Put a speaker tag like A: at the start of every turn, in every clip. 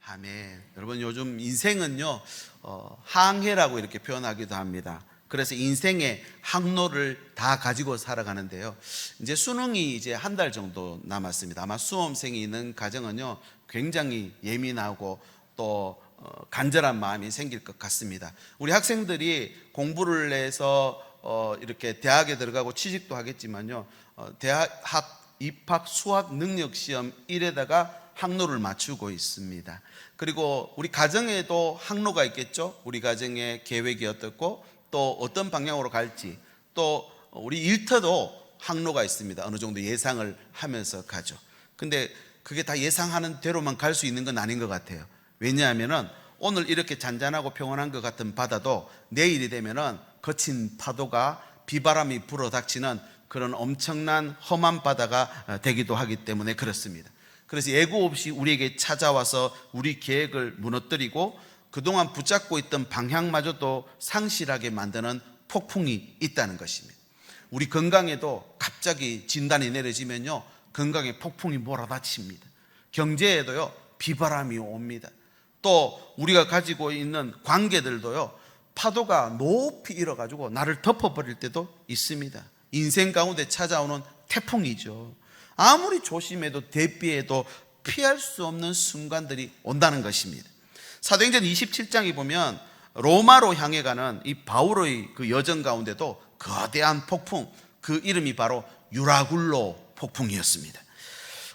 A: 아멘. 여러분, 요즘 인생은요 항해라고 이렇게 표현하기도 합니다. 그래서 인생의 항로를 다 가지고 살아가는데요, 이제 수능이 이제 한 달 정도 남았습니다. 아마 수험생이 있는 가정은요 굉장히 예민하고 또 간절한 마음이 생길 것 같습니다. 우리 학생들이 공부를 해서 이렇게 대학에 들어가고 취직도 하겠지만요, 대학 입학 수학 능력 시험 1에다가 항로를 맞추고 있습니다. 그리고 우리 가정에도 항로가 있겠죠. 우리 가정의 계획이 어떻고 또 어떤 방향으로 갈지, 또 우리 일터도 항로가 있습니다. 어느 정도 예상을 하면서 가죠. 근데 그게 다 예상하는 대로만 갈 수 있는 건 아닌 것 같아요. 왜냐하면은 오늘 이렇게 잔잔하고 평온한 것 같은 바다도 내일이 되면은 거친 파도가 비바람이 불어닥치는 그런 엄청난 험한 바다가 되기도 하기 때문에 그렇습니다. 그래서 예고 없이 우리에게 찾아와서 우리 계획을 무너뜨리고 그동안 붙잡고 있던 방향마저도 상실하게 만드는 폭풍이 있다는 것입니다. 우리 건강에도 갑자기 진단이 내려지면요, 건강에 폭풍이 몰아닥칩니다. 경제에도요 비바람이 옵니다. 또 우리가 가지고 있는 관계들도요 파도가 높이 일어가지고 나를 덮어버릴 때도 있습니다. 인생 가운데 찾아오는 태풍이죠. 아무리 조심해도 대비해도 피할 수 없는 순간들이 온다는 것입니다. 사도행전 27장에 보면 로마로 향해 가는 이 바울의 그 여정 가운데도 거대한 폭풍, 그 이름이 바로 유라굴로 폭풍이었습니다.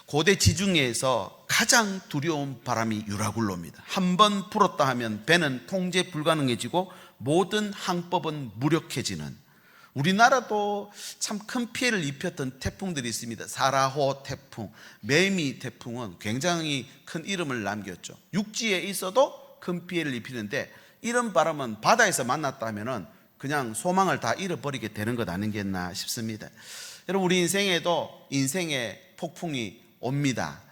A: 고대 지중해에서 가장 두려운 바람이 유라굴로입니다. 한번 불었다 하면 배는 통제 불가능해지고 모든 항법은 무력해지는, 우리나라도 참 큰 피해를 입혔던 태풍들이 있습니다. 사라호 태풍, 매미 태풍은 굉장히 큰 이름을 남겼죠. 육지에 있어도 큰 피해를 입히는데 이런 바람은 바다에서 만났다 하면은 그냥 소망을 다 잃어버리게 되는 것 아니겠나 싶습니다. 여러분, 우리 인생에도 인생의 폭풍이 옵니다.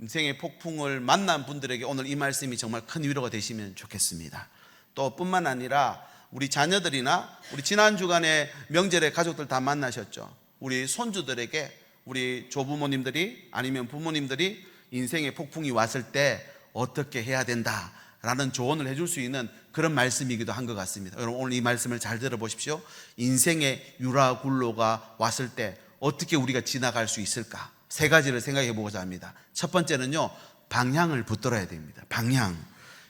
A: 인생의 폭풍을 만난 분들에게 오늘 이 말씀이 정말 큰 위로가 되시면 좋겠습니다. 또 뿐만 아니라 우리 자녀들이나 우리 지난 주간에 명절에 가족들 다 만나셨죠. 우리 손주들에게 우리 조부모님들이 아니면 부모님들이 인생의 폭풍이 왔을 때 어떻게 해야 된다라는 조언을 해줄 수 있는 그런 말씀이기도 한 것 같습니다. 여러분, 오늘 이 말씀을 잘 들어보십시오. 인생의 유라굴로가 왔을 때 어떻게 우리가 지나갈 수 있을까? 세 가지를 생각해 보고자 합니다. 첫 번째는요, 방향을 붙들어야 됩니다. 방향.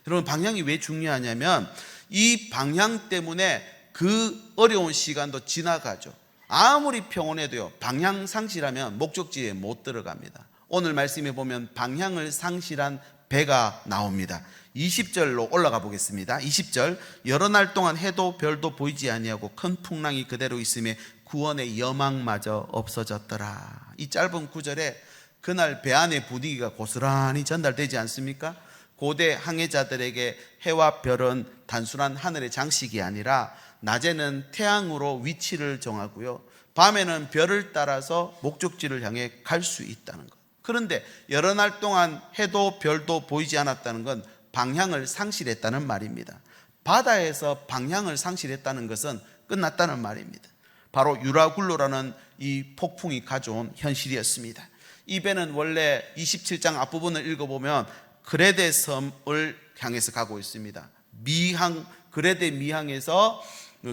A: 여러분, 방향이 왜 중요하냐면 이 방향 때문에 그 어려운 시간도 지나가죠. 아무리 평온해도요, 방향 상실하면 목적지에 못 들어갑니다. 오늘 말씀에 보면 방향을 상실한 배가 나옵니다. 20절로 올라가 보겠습니다. 20절, 여러 날 동안 해도 별도 보이지 아니하고 큰 풍랑이 그대로 있음에 구원의 여망마저 없어졌더라. 이 짧은 구절에 그날 배 안의 분위기가 고스란히 전달되지 않습니까? 고대 항해자들에게 해와 별은 단순한 하늘의 장식이 아니라 낮에는 태양으로 위치를 정하고요, 밤에는 별을 따라서 목적지를 향해 갈 수 있다는 것. 그런데 여러 날 동안 해도 별도 보이지 않았다는 건 방향을 상실했다는 말입니다. 바다에서 방향을 상실했다는 것은 끝났다는 말입니다. 바로 유라굴로라는 이 폭풍이 가져온 현실이었습니다. 이 배는 원래 27장 앞부분을 읽어보면 그레데 섬을 향해서 가고 있습니다. 그레데 미항에서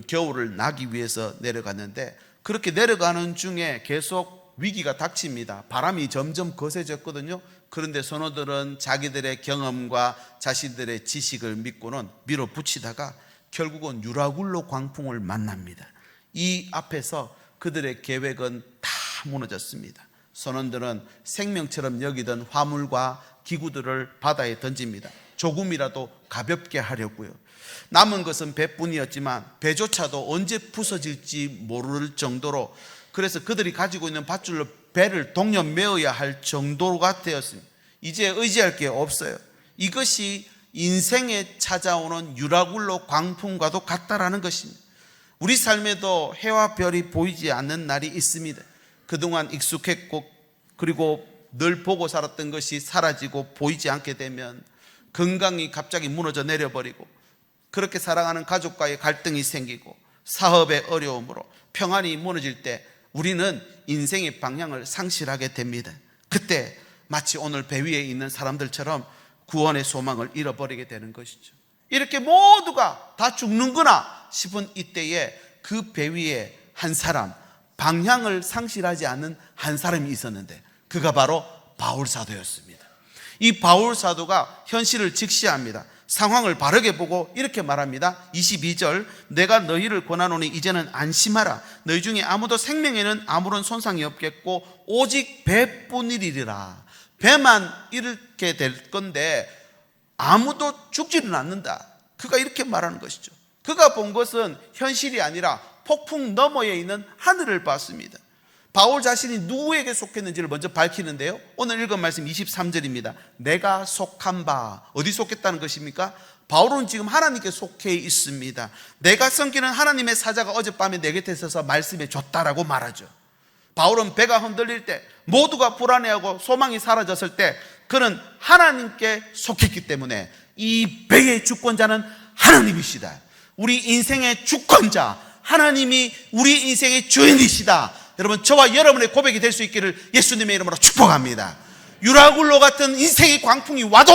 A: 겨울을 나기 위해서 내려갔는데, 그렇게 내려가는 중에 계속 위기가 닥칩니다. 바람이 점점 거세졌거든요. 그런데 선원들은 자기들의 경험과 자신들의 지식을 믿고는 밀어붙이다가 결국은 유라굴로 광풍을 만납니다. 이 앞에서 그들의 계획은 다 무너졌습니다. 선원들은 생명처럼 여기던 화물과 기구들을 바다에 던집니다. 조금이라도 가볍게 하려고요. 남은 것은 배뿐이었지만 배조차도 언제 부서질지 모를 정도로, 그래서 그들이 가지고 있는 밧줄로 배를 동력 메어야 할 정도가 되었습니다. 이제 의지할 게 없어요. 이것이 인생에 찾아오는 유라굴로 광풍과도 같다라는 것입니다. 우리 삶에도 해와 별이 보이지 않는 날이 있습니다. 그동안 익숙했고 그리고 늘 보고 살았던 것이 사라지고 보이지 않게 되면 건강이 갑자기 무너져 내려버리고, 그렇게 살아가는 가족과의 갈등이 생기고 사업의 어려움으로 평안이 무너질 때 우리는 인생의 방향을 상실하게 됩니다. 그때 마치 오늘 배 위에 있는 사람들처럼 구원의 소망을 잃어버리게 되는 것이죠. 이렇게 모두가 다 죽는구나 싶은 이때에 그 배 위에 한 사람, 방향을 상실하지 않는 한 사람이 있었는데 그가 바로 바울 사도였습니다. 이 바울 사도가 현실을 직시합니다. 상황을 바르게 보고 이렇게 말합니다. 22절, 내가 너희를 권하노니 이제는 안심하라. 너희 중에 아무도 생명에는 아무런 손상이 없겠고 오직 배뿐이리라. 배만 잃게 될 건데 아무도 죽지는 않는다. 그가 이렇게 말하는 것이죠. 그가 본 것은 현실이 아니라 폭풍 너머에 있는 하늘을 봤습니다. 바울 자신이 누구에게 속했는지를 먼저 밝히는데요. 오늘 읽은 말씀 23절입니다. 내가 속한 바, 어디 속했다는 것입니까? 바울은 지금 하나님께 속해 있습니다. 내가 섬기는 하나님의 사자가 어젯밤에 내 곁에 있어서 말씀해 줬다라고 말하죠. 바울은 배가 흔들릴 때, 모두가 불안해하고 소망이 사라졌을 때 그는 하나님께 속했기 때문에 이 배의 주권자는 하나님이시다. 우리 인생의 주권자 하나님이 우리 인생의 주인이시다. 여러분, 저와 여러분의 고백이 될 수 있기를 예수님의 이름으로 축복합니다. 유라굴로 같은 인생의 광풍이 와도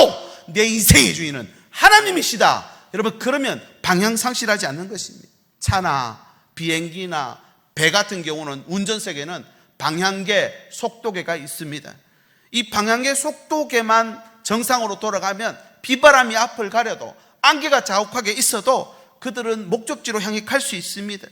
A: 내 인생의 주인은 하나님이시다. 여러분, 그러면 방향 상실하지 않는 것입니다. 차나 비행기나 배 같은 경우는 운전석에는 방향계, 속도계가 있습니다. 이 방향계, 속도계만 정상으로 돌아가면 비바람이 앞을 가려도 안개가 자욱하게 있어도 그들은 목적지로 향해 갈 수 있습니다.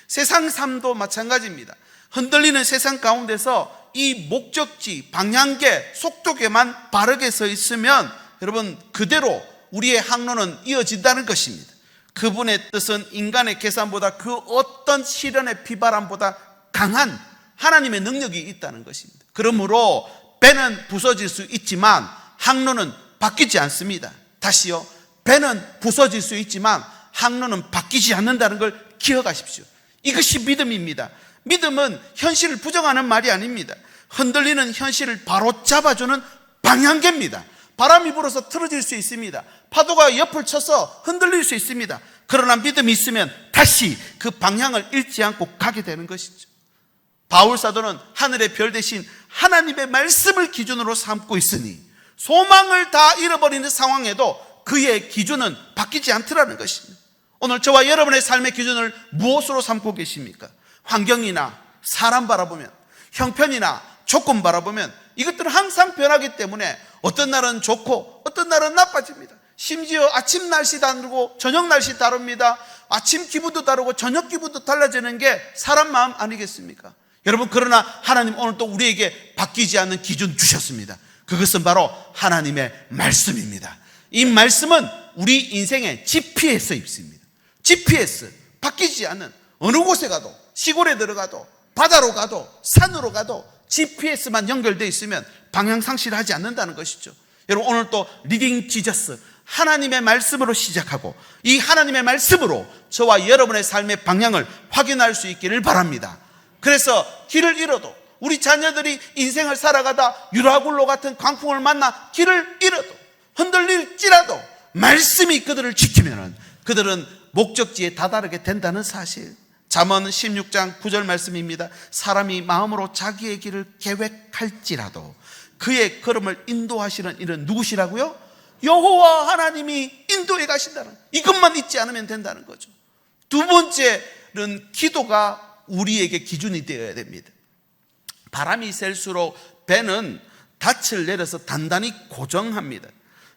A: 세상 삶도 마찬가지입니다. 흔들리는 세상 가운데서 이 목적지, 방향계, 속도계만 바르게 서 있으면 여러분 그대로 우리의 항로는 이어진다는 것입니다. 그분의 뜻은 인간의 계산보다 그 어떤 시련의 비바람보다 강한 하나님의 능력이 있다는 것입니다. 그러므로 배는 부서질 수 있지만 항로는 바뀌지 않습니다. 다시요, 배는 부서질 수 있지만 항로는 바뀌지 않는다는 걸 기억하십시오. 이것이 믿음입니다. 믿음은 현실을 부정하는 말이 아닙니다. 흔들리는 현실을 바로 잡아주는 방향계입니다. 바람이 불어서 틀어질 수 있습니다. 파도가 옆을 쳐서 흔들릴 수 있습니다. 그러나 믿음이 있으면 다시 그 방향을 잃지 않고 가게 되는 것이죠. 바울 사도는 하늘의 별 대신 하나님의 말씀을 기준으로 삼고 있으니 소망을 다 잃어버리는 상황에도 그의 기준은 바뀌지 않더라는 것입니다. 오늘 저와 여러분의 삶의 기준을 무엇으로 삼고 계십니까? 환경이나 사람 바라보면, 형편이나 조건 바라보면 이것들은 항상 변하기 때문에 어떤 날은 좋고 어떤 날은 나빠집니다. 심지어 아침 날씨 다르고 저녁 날씨 다릅니다. 아침 기분도 다르고 저녁 기분도 달라지는 게 사람 마음 아니겠습니까? 여러분, 그러나 하나님 오늘 또 우리에게 바뀌지 않는 기준 주셨습니다. 그것은 바로 하나님의 말씀입니다. 이 말씀은 우리 인생의 GPS에 있습니다. GPS, 바뀌지 않는, 어느 곳에 가도, 시골에 들어가도, 바다로 가도, 산으로 가도 GPS만 연결되어 있으면 방향 상실하지 않는다는 것이죠. 여러분, 오늘 또 리딩 지저스, 하나님의 말씀으로 시작하고 이 하나님의 말씀으로 저와 여러분의 삶의 방향을 확인할 수 있기를 바랍니다. 그래서 길을 잃어도, 우리 자녀들이 인생을 살아가다 유라굴로 같은 광풍을 만나 길을 잃어도, 흔들릴지라도 말씀이 그들을 지키면 그들은 목적지에 다다르게 된다는 사실. 잠언 16장 9절 말씀입니다. 사람이 마음으로 자기의 길을 계획할지라도 그의 걸음을 인도하시는 이는 누구시라고요? 여호와 하나님이 인도해 가신다는, 이것만 잊지 않으면 된다는 거죠. 두 번째는 기도가 우리에게 기준이 되어야 됩니다. 바람이 셀수록 배는 닻을 내려서 단단히 고정합니다.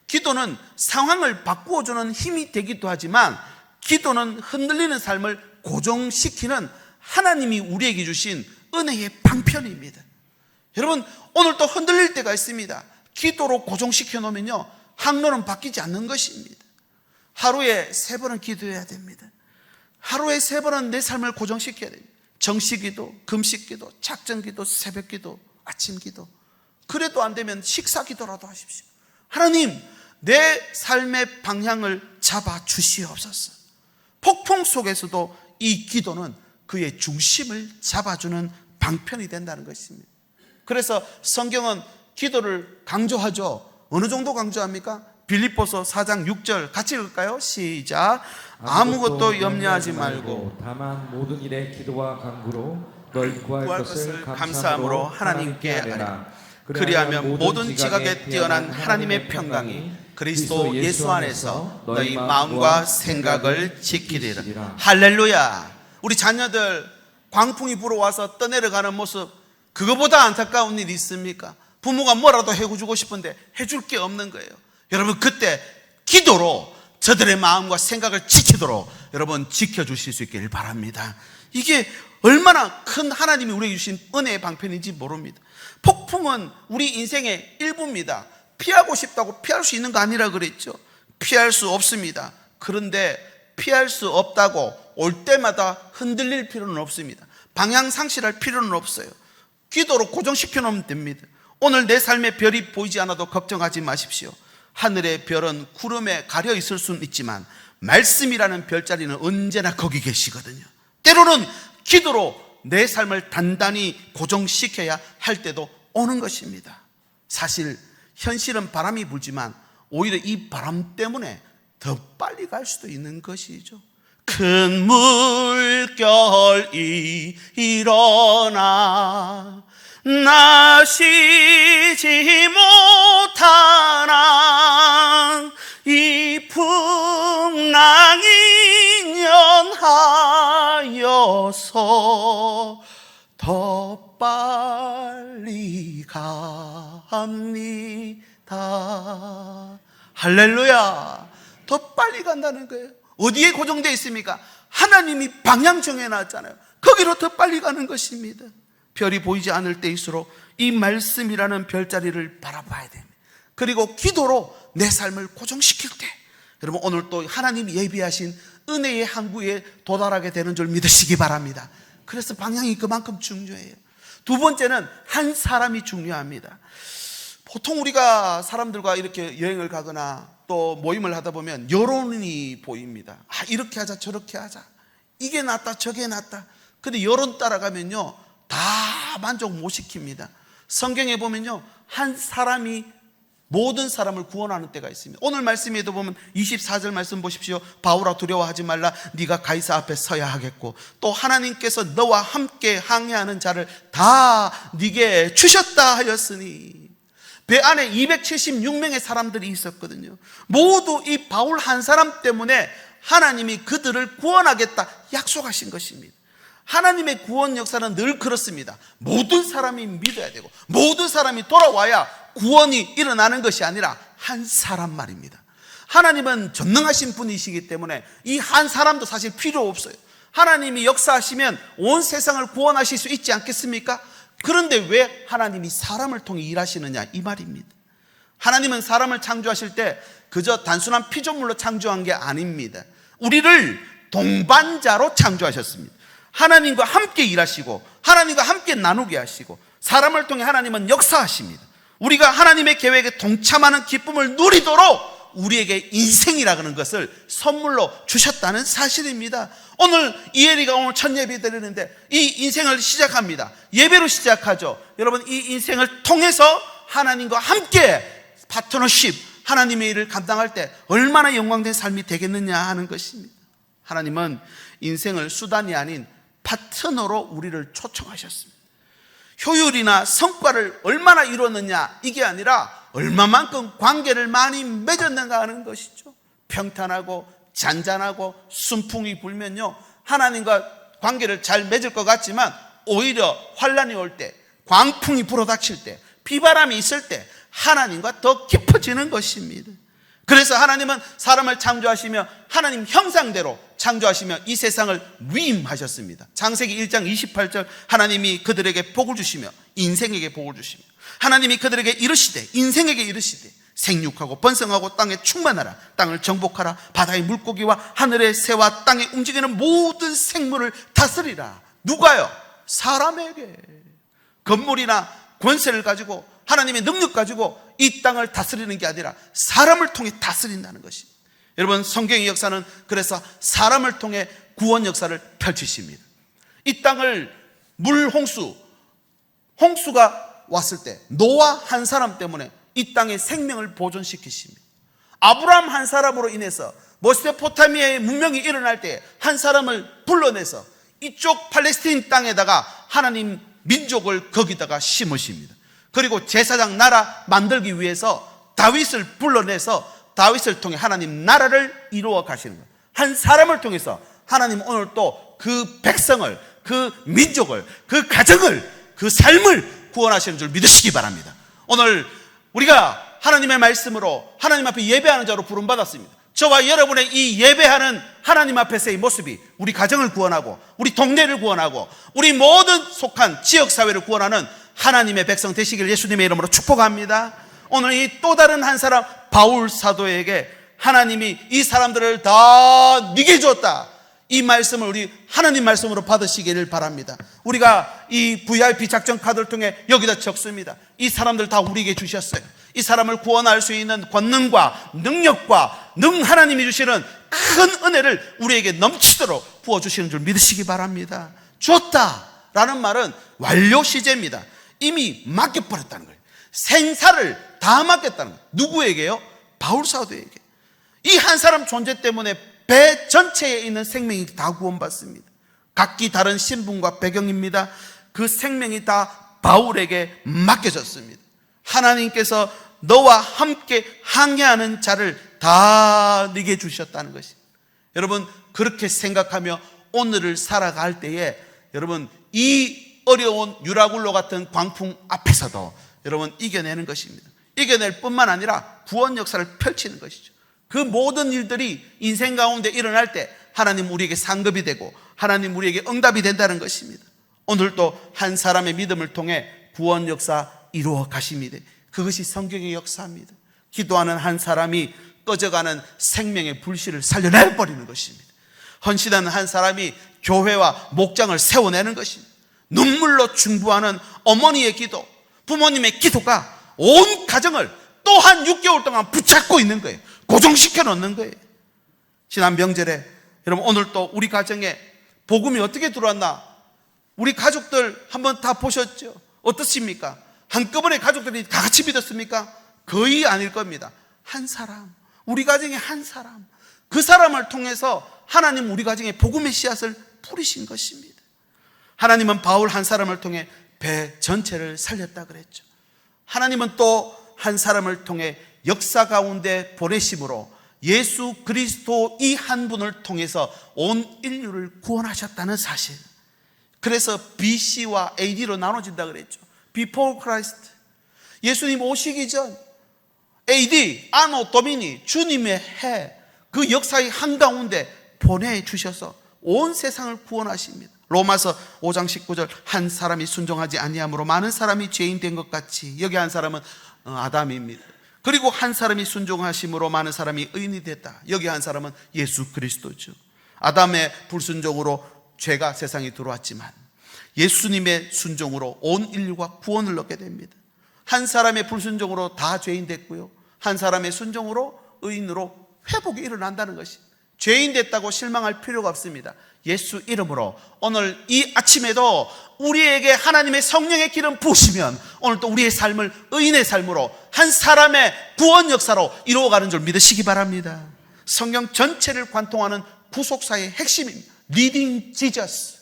A: 기도는 상황을 바꾸어주는 힘이 되기도 하지만 기도는 흔들리는 삶을 고정시키는 하나님이 우리에게 주신 은혜의 방편입니다. 여러분, 오늘 또 흔들릴 때가 있습니다. 기도로 고정시켜 놓으면요, 항로는 바뀌지 않는 것입니다. 하루에 3번은 기도해야 됩니다. 하루에 3번은 내 삶을 고정시켜야 됩니다. 정식기도, 금식기도, 작정기도, 새벽기도, 아침기도. 그래도 안 되면 식사기도라도 하십시오. 하나님, 내 삶의 방향을 잡아 주시옵소서. 폭풍 속에서도 이 기도는 그의 중심을 잡아주는 방편이 된다는 것입니다. 그래서 성경은 기도를 강조하죠. 어느 정도 강조합니까? 빌립보서 4장 6절 같이 읽을까요? 시작. 아무것도 염려하지 말고
B: 다만 모든 일에 기도와 간구로 널 구할 것을
A: 감사함으로 하나님께 아뢰라. 그리하면 모든 지각에 뛰어난 하나님의 평강이 그리스도 예수 안에서 너희 마음과 생각을 지키리라. 할렐루야. 우리 자녀들 광풍이 불어와서 떠내려가는 모습, 그거보다 안타까운 일이 있습니까? 부모가 뭐라도 해주고 싶은데 해줄 게 없는 거예요. 여러분, 그때 기도로 저들의 마음과 생각을 지키도록 여러분 지켜주실 수 있기를 바랍니다. 이게 얼마나 큰 하나님이 우리에게 주신 은혜의 방편인지 모릅니다. 폭풍은 우리 인생의 일부입니다. 피하고 싶다고 피할 수 있는 거 아니라 그랬죠. 피할 수 없습니다. 그런데 피할 수 없다고 올 때마다 흔들릴 필요는 없습니다. 방향 상실할 필요는 없어요. 기도로 고정시켜 놓으면 됩니다. 오늘 내 삶의 별이 보이지 않아도 걱정하지 마십시오. 하늘의 별은 구름에 가려 있을 수는 있지만 말씀이라는 별자리는 언제나 거기 계시거든요. 때로는 기도로 내 삶을 단단히 고정시켜야 할 때도 오는 것입니다. 사실 현실은 바람이 불지만 오히려 이 바람 때문에 더 빨리 갈 수도 있는 것이죠. 큰 물결이 일어나 나 쉬지 못하나 이 풍랑이 연하여서 더 빨리 갑니다. 할렐루야. 더 빨리 간다는 거예요. 어디에 고정되어 있습니까? 하나님이 방향 정해놨잖아요. 거기로 더 빨리 가는 것입니다. 별이 보이지 않을 때일수록 이 말씀이라는 별자리를 바라봐야 됩니다. 그리고 기도로 내 삶을 고정시킬 때 여러분, 오늘 또 하나님이 예비하신 은혜의 항구에 도달하게 되는 줄 믿으시기 바랍니다. 그래서 방향이 그만큼 중요해요. 두 번째는 한 사람이 중요합니다. 보통 우리가 사람들과 이렇게 여행을 가거나 또 모임을 하다 보면 여론이 보입니다. 이렇게 하자 저렇게 하자, 이게 낫다 저게 낫다. 근데 여론 따라가면요 다 만족 못 시킵니다. 성경에 보면요 한 사람이 모든 사람을 구원하는 때가 있습니다. 오늘 말씀에도 보면 24절 말씀 보십시오. 바울아 두려워하지 말라. 네가 가이사 앞에 서야 하겠고 또 하나님께서 너와 함께 항해하는 자를 다 네게 주셨다 하였으니. 배 안에 276명의 사람들이 있었거든요. 모두 이 바울 한 사람 때문에 하나님이 그들을 구원하겠다 약속하신 것입니다. 하나님의 구원 역사는 늘 그렇습니다. 모든 사람이 믿어야 되고 모든 사람이 돌아와야 구원이 일어나는 것이 아니라 한 사람 말입니다. 하나님은 전능하신 분이시기 때문에 이 한 사람도 사실 필요 없어요. 하나님이 역사하시면 온 세상을 구원하실 수 있지 않겠습니까? 그런데 왜 하나님이 사람을 통해 일하시느냐 이 말입니다. 하나님은 사람을 창조하실 때 그저 단순한 피조물로 창조한 게 아닙니다. 우리를 동반자로 창조하셨습니다. 하나님과 함께 일하시고 하나님과 함께 나누게 하시고 사람을 통해 하나님은 역사하십니다. 우리가 하나님의 계획에 동참하는 기쁨을 누리도록 우리에게 인생이라는 것을 선물로 주셨다는 사실입니다. 오늘 이혜리가 오늘 첫 예배 드리는데 이 인생을 시작합니다. 예배로 시작하죠. 여러분, 이 인생을 통해서 하나님과 함께 파트너십, 하나님의 일을 감당할 때 얼마나 영광된 삶이 되겠느냐 하는 것입니다. 하나님은 인생을 수단이 아닌 파트너로 우리를 초청하셨습니다. 효율이나 성과를 얼마나 이뤘느냐 이게 아니라 얼마만큼 관계를 많이 맺었는가 하는 것이죠. 평탄하고 잔잔하고 순풍이 불면요 하나님과 관계를 잘 맺을 것 같지만 오히려 환란이 올 때, 광풍이 불어닥칠 때, 비바람이 있을 때 하나님과 더 깊어지는 것입니다. 그래서 하나님은 사람을 창조하시며 하나님 형상대로 창조하시며 이 세상을 위임하셨습니다. 창세기 1장 28절 하나님이 그들에게 복을 주시며 인생에게 복을 주시며 하나님이 그들에게 이르시되 인생에게 이르시되 생육하고 번성하고 땅에 충만하라. 땅을 정복하라. 바다의 물고기와 하늘의 새와 땅에 움직이는 모든 생물을 다스리라. 누가요? 사람에게. 건물이나 권세를 가지고 하나님의 능력 가지고 이 땅을 다스리는 게 아니라 사람을 통해 다스린다는 것입니다. 여러분, 성경의 역사는 그래서 사람을 통해 구원 역사를 펼치십니다. 이 땅을 홍수가 왔을 때 노아 한 사람 때문에 이 땅의 생명을 보존시키십니다. 아브라함 한 사람으로 인해서 메소포타미아의 문명이 일어날 때 한 사람을 불러내서 이쪽 팔레스틴 땅에다가 하나님 민족을 거기다가 심으십니다. 그리고 제사장 나라 만들기 위해서 다윗을 불러내서 다윗을 통해 하나님 나라를 이루어 가시는 거예요. 한 사람을 통해서 하나님 오늘 또 그 백성을, 그 민족을, 그 가정을, 그 삶을 구원하시는 줄 믿으시기 바랍니다. 오늘 우리가 하나님의 말씀으로 하나님 앞에 예배하는 자로 부름받았습니다. 저와 여러분의 이 예배하는 하나님 앞에서의 모습이 우리 가정을 구원하고 우리 동네를 구원하고 우리 모든 속한 지역사회를 구원하는 하나님의 백성 되시길 예수님의 이름으로 축복합니다. 오늘 이 또 다른 한 사람 바울 사도에게 하나님이 이 사람들을 다 네게 줬다, 이 말씀을 우리 하나님 말씀으로 받으시기를 바랍니다. 우리가 이 VIP 작전 카드를 통해 여기다 적습니다. 이 사람들 다 우리에게 주셨어요. 이 사람을 구원할 수 있는 권능과 능력과 하나님이 주시는 큰 은혜를 우리에게 넘치도록 부어주시는 줄 믿으시기 바랍니다. 줬다라는 말은 완료 시제입니다. 이미 맡겨버렸다는 거예요. 생사를 다 맡겼다는 거예요. 누구에게요? 바울 사도에게. 이 한 사람 존재 때문에 배 전체에 있는 생명이 다 구원받습니다. 각기 다른 신분과 배경입니다. 그 생명이 다 바울에게 맡겨졌습니다. 하나님께서 너와 함께 항해하는 자를 다 네게 주셨다는 것입니다. 여러분, 그렇게 생각하며 오늘을 살아갈 때에 여러분, 이 어려운 유라굴로 같은 광풍 앞에서도 여러분 이겨내는 것입니다. 이겨낼 뿐만 아니라 구원 역사를 펼치는 것이죠. 그 모든 일들이 인생 가운데 일어날 때 하나님 우리에게 상급이 되고 하나님 우리에게 응답이 된다는 것입니다. 오늘도 한 사람의 믿음을 통해 구원 역사 이루어 가십니다. 그것이 성경의 역사입니다. 기도하는 한 사람이 꺼져가는 생명의 불씨를 살려내버리는 것입니다. 헌신하는 한 사람이 교회와 목장을 세워내는 것입니다. 눈물로 중부하는 어머니의 기도, 부모님의 기도가 온 가정을 또 한 6개월 동안 붙잡고 있는 거예요. 고정시켜 놓는 거예요. 지난 명절에 여러분, 오늘 또 우리 가정에 복음이 어떻게 들어왔나, 우리 가족들 한번 다 보셨죠? 어떻습니까? 한꺼번에 가족들이 다 같이 믿었습니까? 거의 아닐 겁니다. 한 사람, 우리 가정에 한 사람, 그 사람을 통해서 하나님 우리 가정에 복음의 씨앗을 뿌리신 것입니다. 하나님은 바울 한 사람을 통해 배 전체를 살렸다 그랬죠. 하나님은 또 한 사람을 통해 역사 가운데 보내심으로 예수 그리스도 이 한 분을 통해서 온 인류를 구원하셨다는 사실. 그래서 BC와 AD로 나눠진다 그랬죠. Before Christ, 예수님 오시기 전, AD, 아노 도미니, 주님의 해, 그 역사의 한가운데 보내주셔서 온 세상을 구원하십니다. 로마서 5장 19절, 한 사람이 순종하지 아니함으로 많은 사람이 죄인 된 것 같이, 여기 한 사람은 아담입니다. 그리고 한 사람이 순종하심으로 많은 사람이 의인이 됐다. 여기 한 사람은 예수 그리스도죠. 아담의 불순종으로 죄가 세상에 들어왔지만 예수님의 순종으로 온 인류가 구원을 얻게 됩니다. 한 사람의 불순종으로 다 죄인 됐고요, 한 사람의 순종으로 의인으로 회복이 일어난다는 것이, 죄인 됐다고 실망할 필요가 없습니다. 예수 이름으로 오늘 이 아침에도 우리에게 하나님의 성령의 기름 부으시면 오늘 또 우리의 삶을 의인의 삶으로 한 사람의 구원 역사로 이루어가는 줄 믿으시기 바랍니다. 성경 전체를 관통하는 구속사의 핵심입니다. Leading Jesus,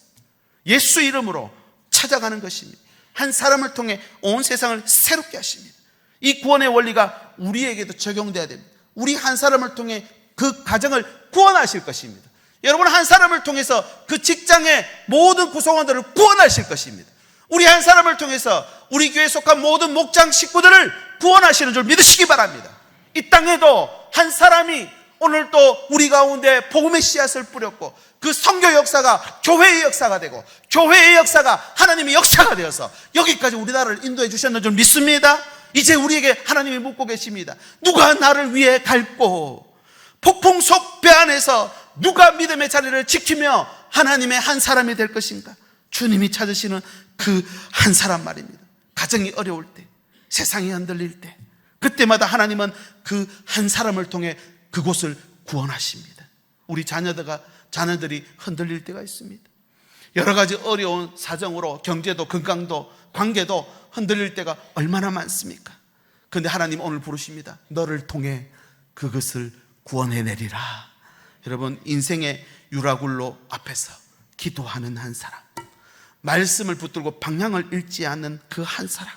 A: 예수 이름으로 찾아가는 것입니다. 한 사람을 통해 온 세상을 새롭게 하십니다. 이 구원의 원리가 우리에게도 적용돼야 됩니다. 우리 한 사람을 통해 그 가정을 구원하실 것입니다. 여러분, 한 사람을 통해서 그 직장의 모든 구성원들을 구원하실 것입니다. 우리 한 사람을 통해서 우리 교회에 속한 모든 목장 식구들을 구원하시는 줄 믿으시기 바랍니다. 이 땅에도 한 사람이 오늘 또 우리 가운데 복음의 씨앗을 뿌렸고 그 선교 역사가 교회의 역사가 되고 교회의 역사가 하나님의 역사가 되어서 여기까지 우리나라를 인도해 주셨는 줄 믿습니다. 이제 우리에게 하나님이 묻고 계십니다. 누가 나를 위해 갈고, 폭풍 속 배 안에서 누가 믿음의 자리를 지키며 하나님의 한 사람이 될 것인가? 주님이 찾으시는 그 한 사람 말입니다. 가정이 어려울 때, 세상이 흔들릴 때, 그때마다 하나님은 그 한 사람을 통해 그곳을 구원하십니다. 우리 자녀들이 흔들릴 때가 있습니다. 여러 가지 어려운 사정으로 경제도 건강도 관계도 흔들릴 때가 얼마나 많습니까? 그런데 하나님 오늘 부르십니다. 너를 통해 그것을 구원해내리라. 여러분, 인생의 유라굴로 앞에서 기도하는 한 사람, 말씀을 붙들고 방향을 잃지 않는 그 한 사람,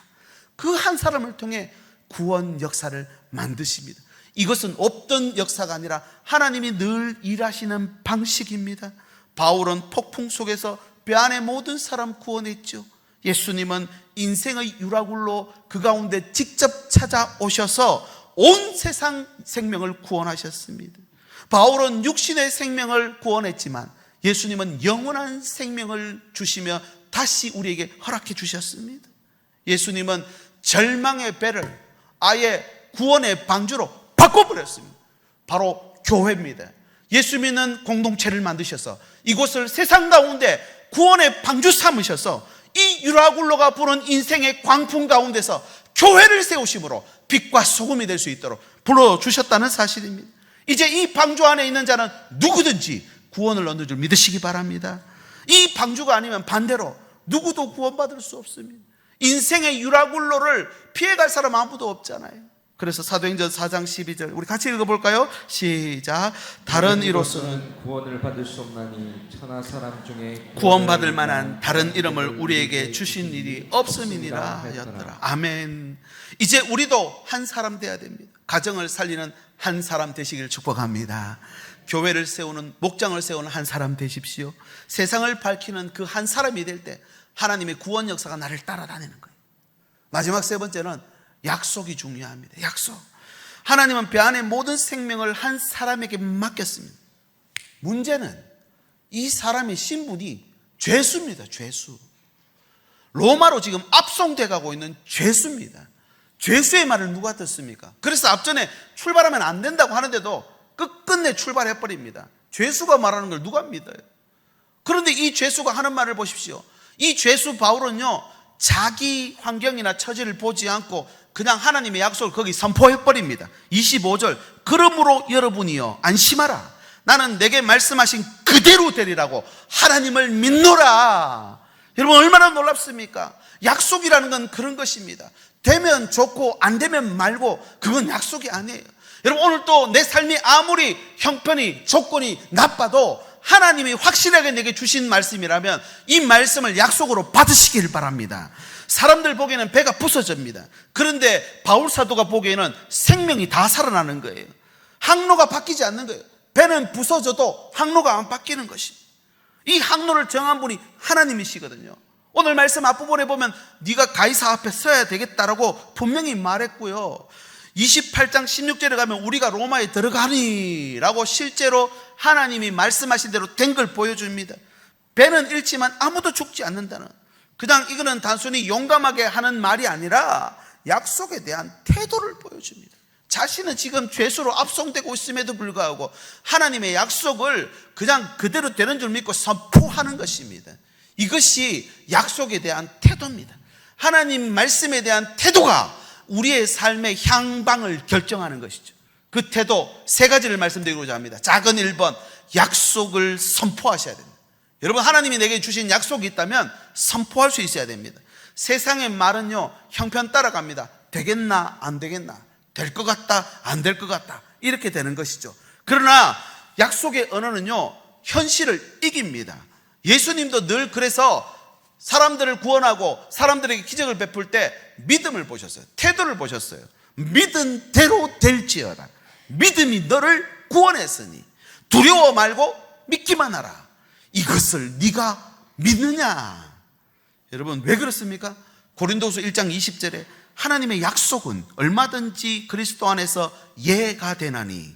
A: 그 한 사람을 통해 구원 역사를 만드십니다. 이것은 없던 역사가 아니라 하나님이 늘 일하시는 방식입니다. 바울은 폭풍 속에서 배 안의 모든 사람 구원했죠. 예수님은 인생의 유라굴로 그 가운데 직접 찾아오셔서 온 세상 생명을 구원하셨습니다. 바울은 육신의 생명을 구원했지만 예수님은 영원한 생명을 주시며 다시 우리에게 허락해 주셨습니다. 예수님은 절망의 배를 아예 구원의 방주로 바꿔버렸습니다. 바로 교회입니다. 예수 믿는 공동체를 만드셔서 이곳을 세상 가운데 구원의 방주 삼으셔서 이 유라굴로가 부는 인생의 광풍 가운데서 교회를 세우심으로 빛과 소금이 될 수 있도록 불러주셨다는 사실입니다. 이제 이 방주 안에 있는 자는 누구든지 구원을 얻는 줄 믿으시기 바랍니다. 이 방주가 아니면 반대로 누구도 구원받을 수 없습니다. 인생의 유라굴로를 피해갈 사람 아무도 없잖아요. 그래서 사도행전 4장 12절 우리 같이 읽어볼까요? 시작. 다른 이로서는
B: 구원을 받을 수 없나니 천하 사람 중에
A: 구원받을 만한 다른 이름을 우리에게 주신 일이 없음이니라 하였더라. 아멘. 이제 우리도 한 사람 돼야 됩니다. 가정을 살리는 한 사람 되시길 축복합니다. 교회를 세우는, 목장을 세우는 한 사람 되십시오. 세상을 밝히는 그 한 사람이 될 때 하나님의 구원 역사가 나를 따라다니는 거예요. 마지막 세 번째는 약속이 중요합니다. 약속. 하나님은 배 안의 모든 생명을 한 사람에게 맡겼습니다. 문제는 이 사람의 신분이 죄수입니다. 죄수. 로마로 지금 압송돼 가고 있는 죄수입니다. 죄수의 말을 누가 듣습니까? 그래서 앞전에 출발하면 안 된다고 하는데도 끝끝내 출발해버립니다. 죄수가 말하는 걸 누가 믿어요? 그런데 이 죄수가 하는 말을 보십시오. 이 죄수 바울은요, 자기 환경이나 처지를 보지 않고 그냥 하나님의 약속을 거기 선포해버립니다. 25절, 그러므로 여러분이요 안심하라. 나는 내게 말씀하신 그대로 되리라고 하나님을 믿노라. 여러분 얼마나 놀랍습니까? 약속이라는 건 그런 것입니다. 되면 좋고 안 되면 말고 그건 약속이 아니에요. 여러분 오늘 또 내 삶이 아무리 형편이 조건이 나빠도 하나님이 확실하게 내게 주신 말씀이라면 이 말씀을 약속으로 받으시길 바랍니다. 사람들 보기에는 배가 부서집니다. 그런데 바울 사도가 보기에는 생명이 다 살아나는 거예요. 항로가 바뀌지 않는 거예요. 배는 부서져도 항로가 안 바뀌는 것입니다. 이 항로를 정한 분이 하나님이시거든요. 오늘 말씀 앞부분에 보면 네가 가이사 앞에 서야 되겠다라고 분명히 말했고요. 28장 16절에 가면 우리가 로마에 들어가니라고 실제로 하나님이 말씀하신 대로 된 걸 보여줍니다. 배는 잃지만 아무도 죽지 않는다는, 그냥 이거는 단순히 용감하게 하는 말이 아니라 약속에 대한 태도를 보여줍니다. 자신은 지금 죄수로 압송되고 있음에도 불구하고 하나님의 약속을 그냥 그대로 되는 줄 믿고 선포하는 것입니다. 이것이 약속에 대한 태도입니다. 하나님 말씀에 대한 태도가 우리의 삶의 향방을 결정하는 것이죠. 그 태도 세 가지를 말씀드리고자 합니다. 작은 1번, 약속을 선포하셔야 됩니다. 여러분 하나님이 내게 주신 약속이 있다면 선포할 수 있어야 됩니다. 세상의 말은요 형편 따라갑니다. 되겠나 안 되겠나, 될 것 같다 안 될 것 같다, 이렇게 되는 것이죠. 그러나 약속의 언어는요 현실을 이깁니다. 예수님도 늘 그래서 사람들을 구원하고 사람들에게 기적을 베풀 때 믿음을 보셨어요. 태도를 보셨어요. 믿은 대로 될지어다. 믿음이 너를 구원했으니 두려워 말고 믿기만 하라. 이것을 네가 믿느냐? 여러분 왜 그렇습니까? 고린도후서 1장 20절에 하나님의 약속은 얼마든지 그리스도 안에서 예가 되나니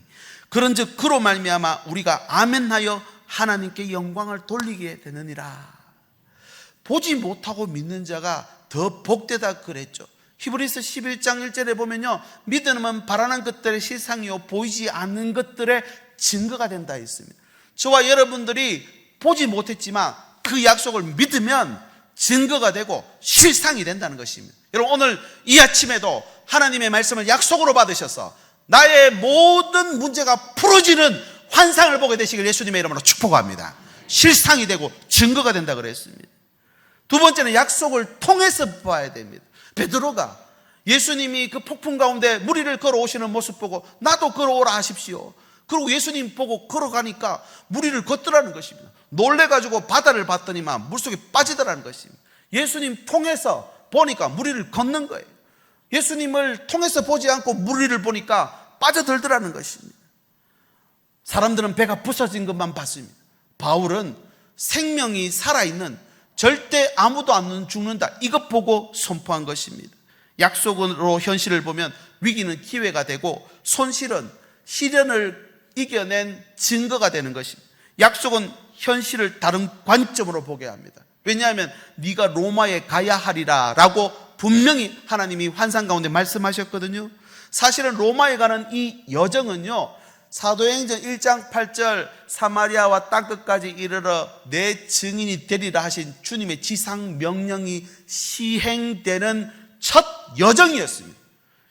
A: 그런즉 그로 말미암아 우리가 아멘하여 하나님께 영광을 돌리게 되느니라. 보지 못하고 믿는 자가 더 복되다 그랬죠. 히브리서 11장 1절에 보면요, 믿음은 바라는 것들의 실상이요 보이지 않는 것들의 증거가 된다 했습니다. 저와 여러분들이 보지 못했지만 그 약속을 믿으면 증거가 되고 실상이 된다는 것입니다. 여러분 오늘 이 아침에도 하나님의 말씀을 약속으로 받으셔서 나의 모든 문제가 풀어지는 환상을 보게 되시길 예수님의 이름으로 축복합니다. 실상이 되고 증거가 된다 그랬습니다. 두 번째는 약속을 통해서 봐야 됩니다. 베드로가 예수님이 그 폭풍 가운데 무리를 걸어오시는 모습 보고 나도 걸어오라 하십시오. 그리고 예수님 보고 걸어가니까 무리를 걷더라는 것입니다. 놀래가지고 바다를 봤더니만 물속에 빠지더라는 것입니다. 예수님 통해서 보니까 무리를 걷는 거예요. 예수님을 통해서 보지 않고 무리를 보니까 빠져들더라는 것입니다. 사람들은 배가 부서진 것만 봤습니다. 바울은 생명이 살아있는, 절대 아무도 안 죽는다, 이것 보고 선포한 것입니다. 약속으로 현실을 보면 위기는 기회가 되고 손실은 시련을 이겨낸 증거가 되는 것입니다. 약속은 현실을 다른 관점으로 보게 합니다. 왜냐하면 네가 로마에 가야 하리라 라고 분명히 하나님이 환상 가운데 말씀하셨거든요. 사실은 로마에 가는 이 여정은요, 사도행전 1장 8절 사마리아와 땅끝까지 이르러 내 증인이 되리라 하신 주님의 지상 명령이 시행되는 첫 여정이었습니다.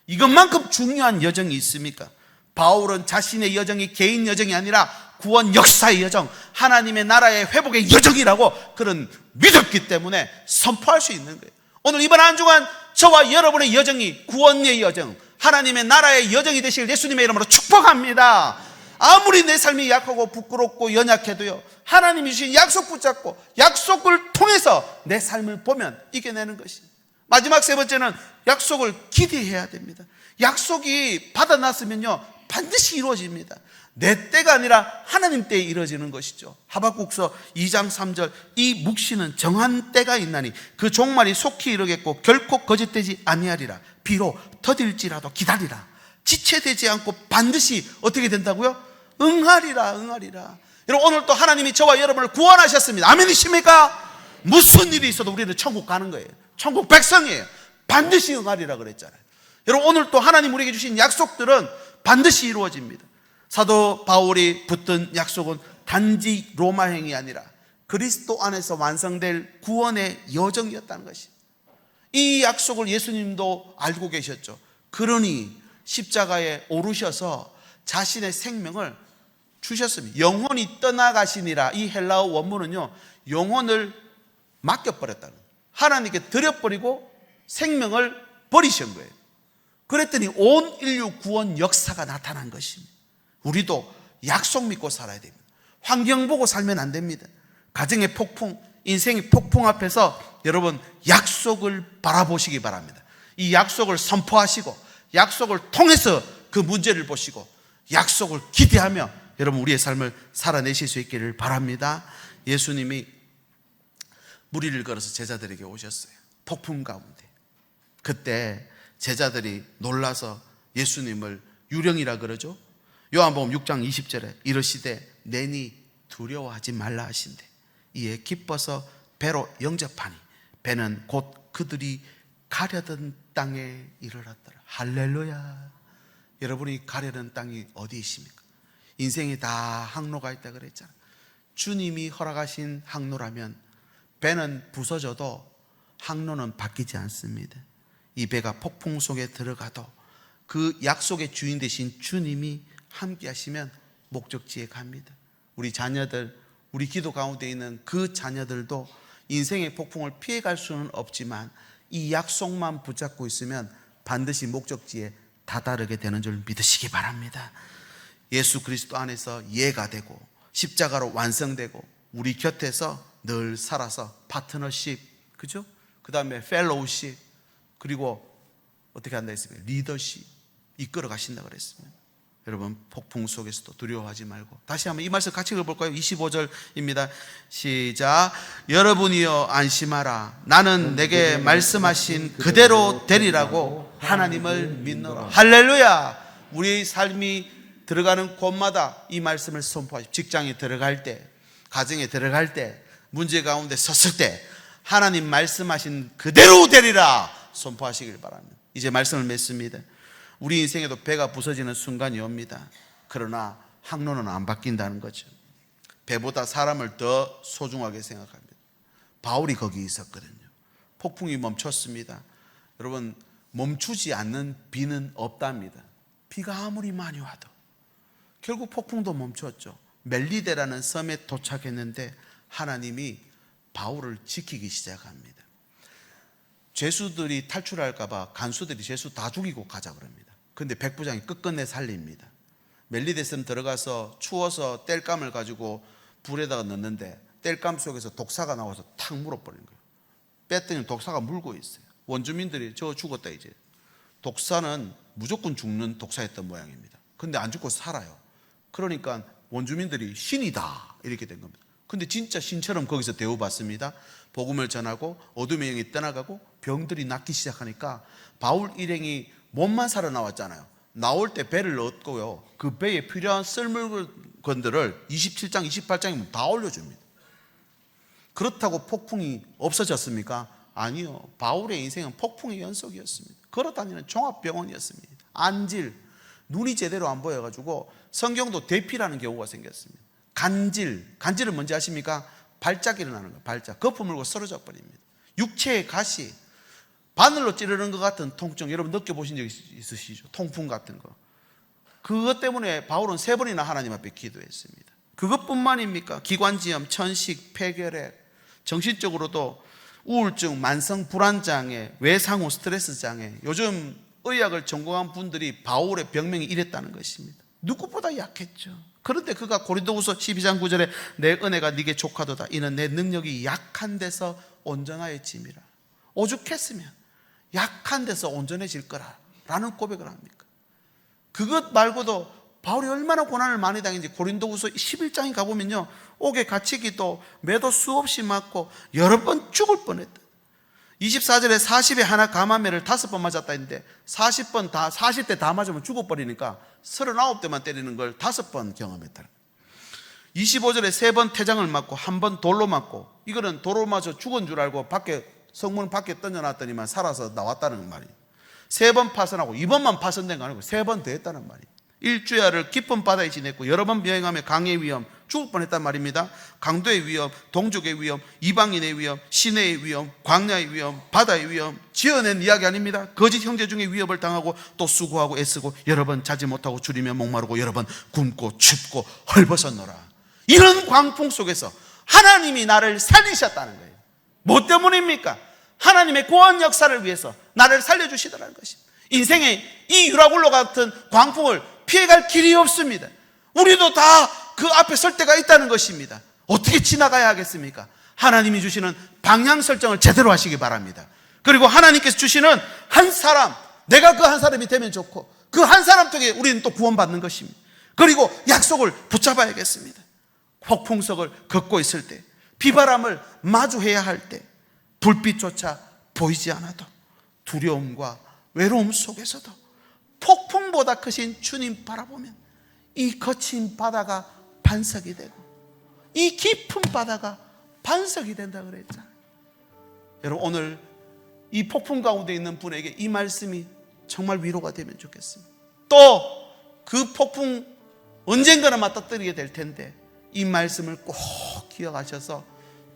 A: 이것만큼 중요한 여정이 있습니까? 바울은 자신의 여정이 개인 여정이 아니라 구원 역사의 여정, 하나님의 나라의 회복의 여정이라고 그런 믿었기 때문에 선포할 수 있는 거예요. 오늘 이번 한 주간 저와 여러분의 여정이 구원의 여정, 하나님의 나라의 여정이 되실 예수님의 이름으로 축복합니다. 아무리 내 삶이 약하고 부끄럽고 연약해도요, 하나님이 주신 약속 붙잡고 약속을 통해서 내 삶을 보면 이겨내는 것입니다. 마지막 세 번째는 약속을 기대해야 됩니다. 약속이 받아놨으면요, 반드시 이루어집니다. 내 때가 아니라 하나님 때에 이루어지는 것이죠. 하박국서 2장 3절 이 묵시는 정한 때가 있나니 그 종말이 속히 이르겠고 결코 거짓되지 아니하리라. 비록 더딜지라도 기다리라. 지체되지 않고 반드시 어떻게 된다고요? 응하리라. 여러분, 오늘 또 하나님이 저와 여러분을 구원하셨습니다. 아멘이십니까? 무슨 일이 있어도 우리는 천국 가는 거예요. 천국 백성이에요. 반드시 응하리라 그랬잖아요. 여러분, 오늘 또 하나님 우리에게 주신 약속들은 반드시 이루어집니다. 사도 바울이 붙든 약속은 단지 로마행이 아니라 그리스도 안에서 완성될 구원의 여정이었다는 것입니다. 이 약속을 예수님도 알고 계셨죠. 그러니 십자가에 오르셔서 자신의 생명을 주셨습니다. 영혼이 떠나가시니라. 이 헬라어 원문은요, 영혼을 맡겨버렸다는 거예요. 하나님께 드려버리고 생명을 버리신 거예요. 그랬더니 온 인류 구원 역사가 나타난 것입니다. 우리도 약속 믿고 살아야 됩니다. 환경 보고 살면 안 됩니다. 가정의 폭풍, 인생의 폭풍 앞에서 여러분 약속을 바라보시기 바랍니다. 이 약속을 선포하시고 약속을 통해서 그 문제를 보시고 약속을 기대하며 여러분 우리의 삶을 살아내실 수 있기를 바랍니다. 예수님이 무리를 걸어서 제자들에게 오셨어요. 폭풍 가운데. 그때 제자들이 놀라서 예수님을 유령이라 그러죠. 요한복음 6장 20절에 이르시되 내니 두려워하지 말라 하신대 이에 기뻐서 배로 영접하니 배는 곧 그들이 가려던 땅에 이르렀더라. 할렐루야. 여러분이 가려던 땅이 어디 있습니까? 인생이 다 항로가 있다 그랬잖아요. 주님이 허락하신 항로라면 배는 부서져도 항로는 바뀌지 않습니다. 이 배가 폭풍 속에 들어가도 그 약속의 주인 되신 주님이 함께 하시면 목적지에 갑니다. 우리 자녀들, 우리 기도 가운데 있는 그 자녀들도 인생의 폭풍을 피해갈 수는 없지만 이 약속만 붙잡고 있으면 반드시 목적지에 다다르게 되는 줄 믿으시기 바랍니다. 예수 그리스도 안에서 예가 되고 십자가로 완성되고 우리 곁에서 늘 살아서 파트너십, 그죠? 그 다음에 펠로우십, 그리고 어떻게 한다 했습니까? 리더십 이끌어 가신다 그랬습니다. 여러분 폭풍 속에서도 두려워하지 말고 다시 한번 이 말씀 같이 읽어볼까요? 25절입니다. 시작. 여러분이여 안심하라. 나는 내게 말씀하신 그대로 되리라고 하나님을 믿노라. 할렐루야. 우리의 삶이 들어가는 곳마다 이 말씀을 선포하십시오. 직장에 들어갈 때, 가정에 들어갈 때, 문제 가운데 섰을 때 하나님 말씀하신 그대로 되리라 선포하시길 바랍니다. 이제 말씀을 맺습니다. 우리 인생에도 배가 부서지는 순간이 옵니다. 그러나 항로는 안 바뀐다는 거죠. 배보다 사람을 더 소중하게 생각합니다. 바울이 거기 있었거든요. 폭풍이 멈췄습니다. 여러분 멈추지 않는 비는 없답니다. 비가 아무리 많이 와도 결국 폭풍도 멈췄죠. 멜리데라는 섬에 도착했는데 하나님이 바울을 지키기 시작합니다. 죄수들이 탈출할까 봐 간수들이 죄수 다 죽이고 가자 그럽니다. 그런데 백부장이 끝끝내 살립니다. 멜리데 섬 들어가서 추워서 땔감을 가지고 불에다가 넣는데 땔감 속에서 독사가 나와서 탁 물어버린 거예요. 뺐더니 독사가 물고 있어요. 원주민들이 저 죽었다 이제. 독사는 무조건 죽는 독사였던 모양입니다. 근데 안 죽고 살아요. 그러니까 원주민들이 신이다 이렇게 된 겁니다. 근데 진짜 신처럼 거기서 대우받습니다. 복음을 전하고 어둠의 영이 떠나가고 병들이 낫기 시작하니까 바울 일행이 몸만 살아나왔잖아요. 나올 때 배를 얻고요, 그 배에 필요한 쓸물건들을 27장 28장이면 다 올려줍니다. 그렇다고 폭풍이 없어졌습니까? 아니요. 바울의 인생은 폭풍의 연속이었습니다. 걸어다니는 종합병원이었습니다. 안질, 눈이 제대로 안 보여가지고 성경도 대피라는 경우가 생겼습니다. 간질은 뭔지 아십니까? 발작 일어나는 거예요. 발작. 거품 물고 쓰러져 버립니다. 육체의 가시, 바늘로 찌르는 것 같은 통증, 여러분 느껴보신 적 있으시죠? 통풍 같은 거. 그것 때문에 바울은 3번이나 하나님 앞에 기도했습니다. 그것뿐만입니까? 기관지염, 천식, 폐결핵, 정신적으로도 우울증, 만성 불안장애, 외상후 스트레스 장애. 요즘 의학을 전공한 분들이 바울의 병명이 이랬다는 것입니다. 누구보다 약했죠. 그런데 그가 고린도후서 12장 9절에 내 은혜가 네게 족하도다. 이는 내 능력이 약한 데서 온전하여짐이라. 오죽했으면 약한 데서 온전해질 거라라는 고백을 합니까? 그것 말고도 바울이 얼마나 고난을 많이 당했는지 고린도후서 11장에 가보면요, 옥에 갇히기도 매도 수없이 맞고 여러 번 죽을 뻔했다. 24절에 40에 하나 감암매를 5번 맞았다 했는데 40대 다 맞으면 죽어버리니까 39대만 때리는 걸 5번 경험했다. 25절에 3번 태장을 맞고 1번 돌로 맞고, 이거는 돌로 맞아 죽은 줄 알고 성문 밖에 던져놨더니만 살아서 나왔다는 말이에요. 3번 파선하고 2번만 파선된 거 아니고 3번 더 했다는 말이에요. 일주야를 깊은 바다에 지냈고 여러 번 비행하며 강의 위험, 죽을 뻔했단 말입니다. 강도의 위험, 동족의 위험, 이방인의 위험, 시내의 위험, 광야의 위험, 바다의 위험, 지어낸 이야기 아닙니다. 거짓 형제 중에 위협을 당하고 또 수고하고 애쓰고 여러 번 자지 못하고 줄이며 목마르고 여러 번 굶고 춥고 헐벗었노라. 이런 광풍 속에서 하나님이 나를 살리셨다는 거예요. 뭐 때문입니까? 하나님의 구원 역사를 위해서 나를 살려주시더라는 것입니다. 인생의 이 유라굴로 같은 광풍을 피해갈 길이 없습니다. 우리도 다 그 앞에 설 때가 있다는 것입니다. 어떻게 지나가야 하겠습니까? 하나님이 주시는 방향 설정을 제대로 하시기 바랍니다. 그리고 하나님께서 주시는 한 사람, 내가 그 한 사람이 되면 좋고 그 한 사람 통해 우리는 또 구원받는 것입니다. 그리고 약속을 붙잡아야겠습니다. 폭풍석을 걷고 있을 때, 비바람을 마주해야 할 때, 불빛조차 보이지 않아도 두려움과 외로움 속에서도 폭풍보다 크신 주님 바라보면 이 거친 바다가 반석이 되고 이 깊은 바다가 반석이 된다 그랬잖아요. 여러분, 오늘 이 폭풍 가운데 있는 분에게 이 말씀이 정말 위로가 되면 좋겠습니다. 또 그 폭풍 언젠가는 맞닥뜨리게 될 텐데 이 말씀을 꼭 기억하셔서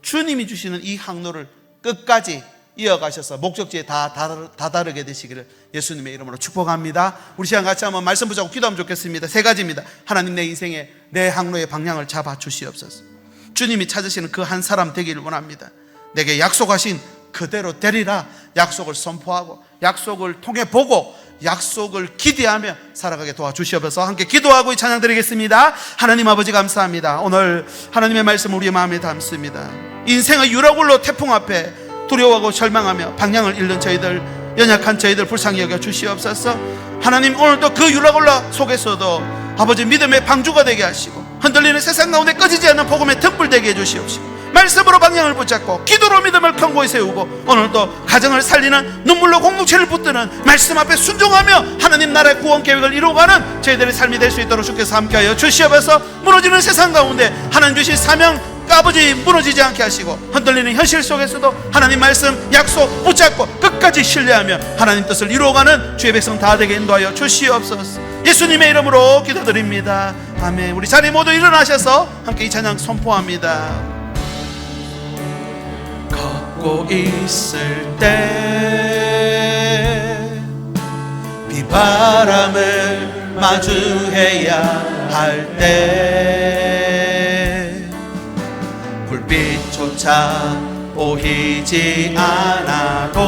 A: 주님이 주시는 이 항로를 끝까지 이어가셔서 목적지에 다 다다르게 되시기를 예수님의 이름으로 축복합니다. 우리 시간 같이 한번 말씀 붙잡고 기도하면 좋겠습니다. 3가지입니다. 하나님, 내 인생에 내 항로의 방향을 잡아 주시옵소서. 주님이 찾으시는 그 한 사람 되기를 원합니다. 내게 약속하신 그대로 되리라. 약속을 선포하고 약속을 통해 보고 약속을 기대하며 살아가게 도와주시옵소서. 함께 기도하고 이 찬양 드리겠습니다. 하나님 아버지, 감사합니다. 오늘 하나님의 말씀을 우리의 마음에 담습니다. 인생의 유라굴로 태풍 앞에 두려워하고 절망하며 방향을 잃는 저희들, 연약한 저희들 불쌍히 여겨 주시옵소서. 하나님, 오늘도 그 유라굴로 속에서도 아버지 믿음의 방주가 되게 하시고 흔들리는 세상 가운데 꺼지지 않는 복음의 등불 되게 해주시옵시고, 말씀으로 방향을 붙잡고 기도로 믿음을 견고히 세우고 오늘도 가정을 살리는, 눈물로 공동체를 붙드는 말씀 앞에 순종하며 하나님 나라의 구원 계획을 이루어가는 저희들의 삶이 될 수 있도록 주께서 함께하여 주시옵소서. 무너지는 세상 가운데 하나님 주신 사명 아버지 무너지지 않게 하시고, 흔들리는 현실 속에서도 하나님 말씀 약속 붙잡고 끝까지 신뢰하며 하나님 뜻을 이루어가는 주의 백성 다 되게 인도하여 주시옵소서. 예수님의 이름으로 기도드립니다. 아멘. 우리 자리 모두 일어나셔서 함께 이 찬양 선포합니다. 걷고 있을 때 비바람을 마주해야 할 때 불빛조차 보이지 않아도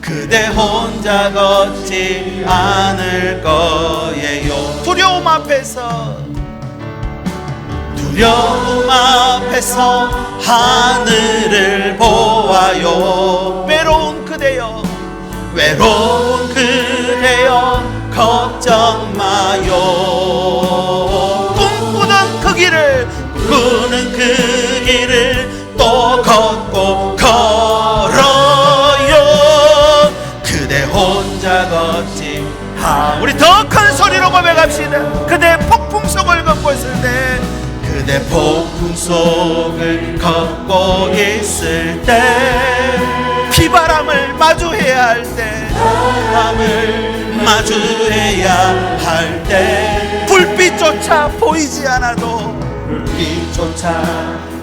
A: 그대 혼자 걷지 않을 거예요. 두려움 앞에서 하늘을 보아요. 외로운 그대여, 외로운 그대 그대여 걱정 마요. 꿈꾸는 그 길을 또 걷고 걸어요. 그대 혼자 걷지. 우리 더 큰 소리로 고백합시다. 그대 폭풍 속을 걷고 있을 때, 그대 폭풍 속을 걷고 있을 때, 비바람을 마주해야 할 때, 바람을 마주해야 할 때, 불빛조차 보이지 않아도, 불빛조차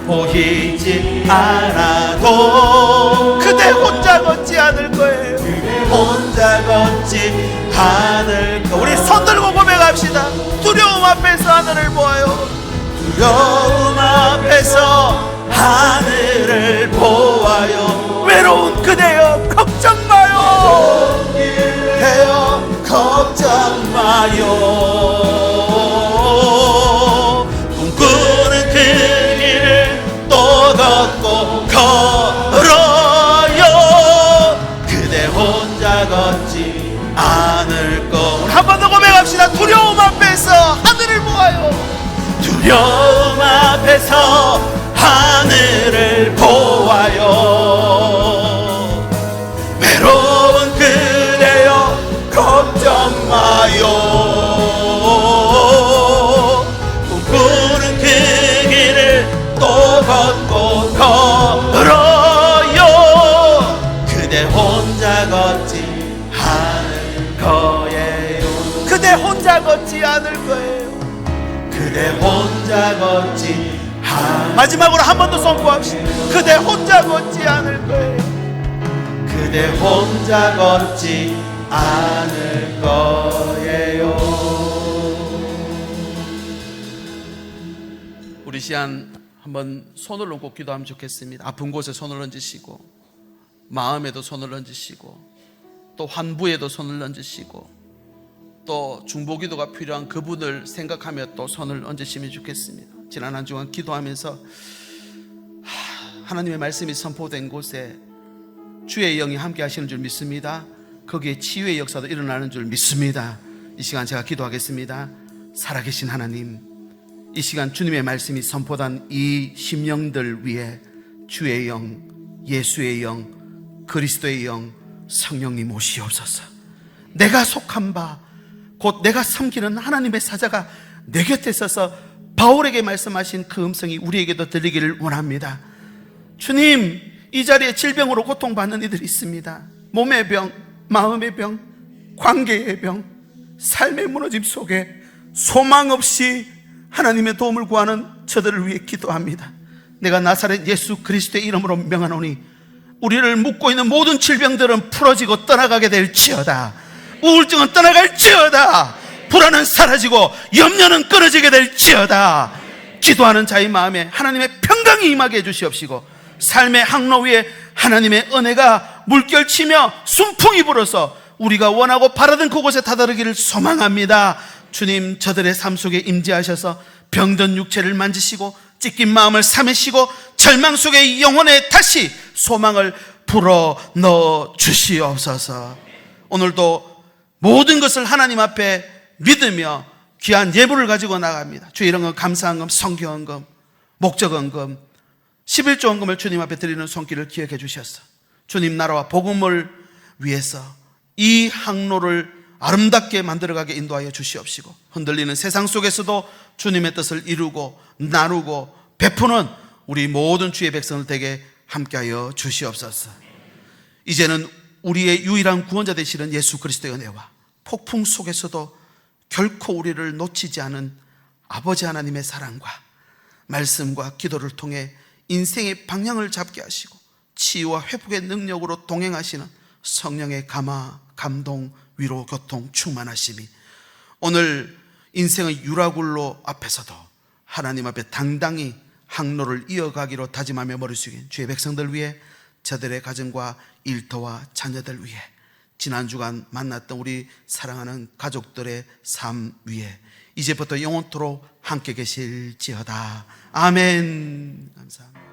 A: 보이지 않아도 그대 혼자 걷지 않을 거예요. 그대 혼자 걷지 않을 거예요. 우리 손 들고 고백합시다. 두려움 앞에서 하늘을 보아요. 두려움 앞에서 하늘을 보아요. 외로운 그대여 걱정 마요. 그대여 걱정 마요. 꿈꾸는 그 길을 또 걷고 걸어요. 그대 혼자 걷지 않을 거. 한 번 더 고백합시다. 두려움 앞에서 하늘을 보아요. 두려움 앞에서 하늘을 보아요. 외로운 그대여 걱정 마요. 꿈꾸는 그 길을 또 걷고 걸어요. 그대 혼자 걷지 않을 거예요. 그대 혼자 걷지 않을 거예요. 그대 혼자 걷지. 마지막으로 한 번 더 선포합시다. 그대 혼자 걷지 않을 거예요. 그대 혼자 걷지 않을 거예요. 우리 시간 한번 손을 얹고 기도하면 좋겠습니다. 아픈 곳에 손을 얹으시고, 마음에도 손을 얹으시고, 또 환부에도 손을 얹으시고, 또 중보기도가 필요한 그분을 생각하며 또 손을 얹으시면 좋겠습니다. 지난 한 주간 기도하면서 하나님의 말씀이 선포된 곳에 주의 영이 함께 하시는 줄 믿습니다. 거기에 치유의 역사도 일어나는 줄 믿습니다. 이 시간 제가 기도하겠습니다. 살아계신 하나님, 이 시간 주님의 말씀이 선포된 이 심령들 위해 주의 영, 예수의 영, 그리스도의 영, 성령님 오시옵소서. 내가 속한 바, 곧 내가 섬기는 하나님의 사자가 내 곁에 있어서 바울에게 말씀하신 그 음성이 우리에게도 들리기를 원합니다. 주님, 이 자리에 질병으로 고통받는 이들이 있습니다. 몸의 병, 마음의 병, 관계의 병, 삶의 무너짐 속에 소망 없이 하나님의 도움을 구하는 저들을 위해 기도합니다. 내가 나사렛 예수 그리스도의 이름으로 명하노니 우리를 묶고 있는 모든 질병들은 풀어지고 떠나가게 될지어다. 우울증은 떠나갈지어다. 불안은 사라지고 염려는 끊어지게 될지어다. 기도하는 자의 마음에 하나님의 평강이 임하게 해주시옵시고, 삶의 항로 위에 하나님의 은혜가 물결치며 순풍이 불어서 우리가 원하고 바라던 그곳에 다다르기를 소망합니다. 주님, 저들의 삶 속에 임재하셔서 병든 육체를 만지시고 찢긴 마음을 사매시고 절망 속에 영혼에 다시 소망을 불어 넣어 주시옵소서. 오늘도 모든 것을 하나님 앞에 믿으며 귀한 예물을 가지고 나갑니다. 주의 이름은 감사헌금, 성경헌금, 목적헌금, 11조 헌금을 주님 앞에 드리는 손길을 기억해 주셔서 주님 나라와 복음을 위해서 이 항로를 아름답게 만들어가게 인도하여 주시옵시고, 흔들리는 세상 속에서도 주님의 뜻을 이루고 나누고 베푸는 우리 모든 주의 백성을 되게 함께하여 주시옵소서. 이제는 우리의 유일한 구원자 되시는 예수 그리스도의 은혜와 폭풍 속에서도 결코 우리를 놓치지 않은 아버지 하나님의 사랑과 말씀과 기도를 통해 인생의 방향을 잡게 하시고 치유와 회복의 능력으로 동행하시는 성령의 감화, 감동, 위로, 교통, 충만하심이 오늘 인생의 유라굴로 앞에서도 하나님 앞에 당당히 항로를 이어가기로 다짐하며 머리 숙인 주의 백성들 위해, 저들의 가정과 일터와 자녀들 위해, 지난 주간 만났던 우리 사랑하는 가족들의 삶 위에 이제부터 영원토록 함께 계실지어다. 아멘. 감사합니다.